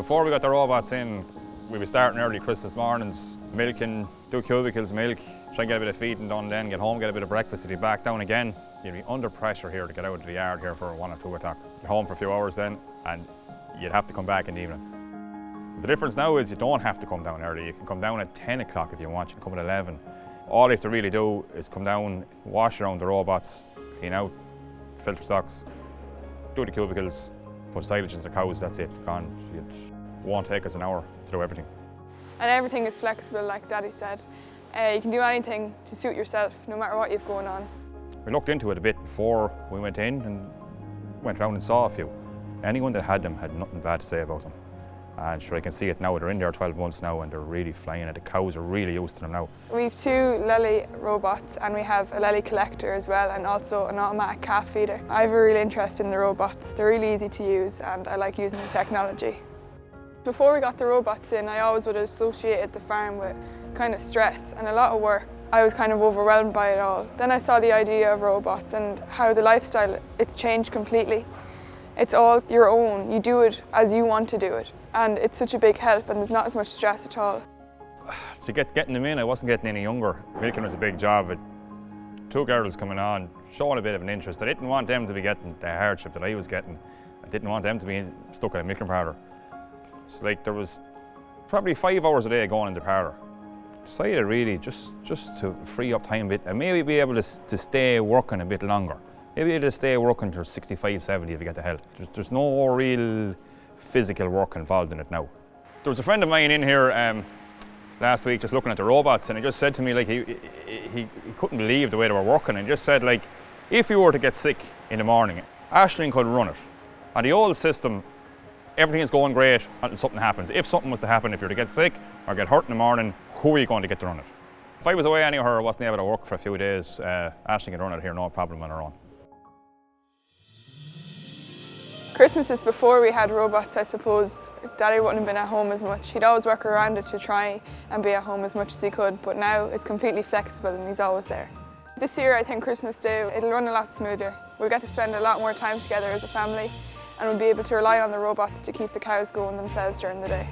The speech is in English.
Before we got the robots in, we were starting early Christmas mornings, milking, do cubicles, milk, try and get a bit of feeding done then, get home, get a bit of breakfast, to be back down again. You'd be under pressure here to get out of the yard here for 1 or 2 o'clock. You're home for a few hours then, and you'd have to come back in the evening. The difference now is you don't have to come down early. You can come down at 10 o'clock if you want, you can come at 11. All you have to really do is come down, wash around the robots, clean out, filter stocks, do the cubicles, put silage into the cows, that's it, gone. It won't take us an hour to do everything. And everything is flexible, like Daddy said. You can do anything to suit yourself, no matter what you've going on. We looked into it a bit before we went in and went around and saw a few. Anyone that had them had nothing bad to say about them. And sure, I can see it now, they're in there 12 months now and they're really flying and the cows are really used to them now. We've 2 Lely robots and we have a Lely collector as well, and also an automatic calf feeder. I have a real interest in the robots. They're really easy to use and I like using the technology. Before we got the robots in, I always would have associated the farm with kind of stress and a lot of work. I was kind of overwhelmed by it all. Then I saw the idea of robots and how the lifestyle, it's changed completely. It's all your own. You do it as you want to do it. And it's such a big help and there's not as much stress at all. To getting them in, I wasn't getting any younger. Milking was a big job. But 2 girls coming on, showing a bit of an interest. I didn't want them to be getting the hardship that I was getting. I didn't want them to be stuck in a milking parlour. So like there was probably 5 hours a day going in the parlour. Decided really just to free up time a bit and maybe be able to stay working a bit longer. Maybe able to stay working till 65, 70 if you get the help. There's no real physical work involved in it now. There was a friend of mine in here last week just looking at the robots, and he just said to me like he couldn't believe the way they were working, and just said like if you were to get sick in the morning, Aisling could run it. On the old system, everything is going great until something happens. If something was to happen, if you were to get sick or get hurt in the morning, who are you going to get to run it? If I was away anywhere or wasn't able to work for a few days, Aisling could run it here, no problem on her own. Christmases before we had robots, I suppose, Daddy wouldn't have been at home as much. He'd always work around it to try and be at home as much as he could, but now it's completely flexible and he's always there. This year, I think Christmas Day, it'll run a lot smoother. We'll get to spend a lot more time together as a family, and we'll be able to rely on the robots to keep the cows going themselves during the day.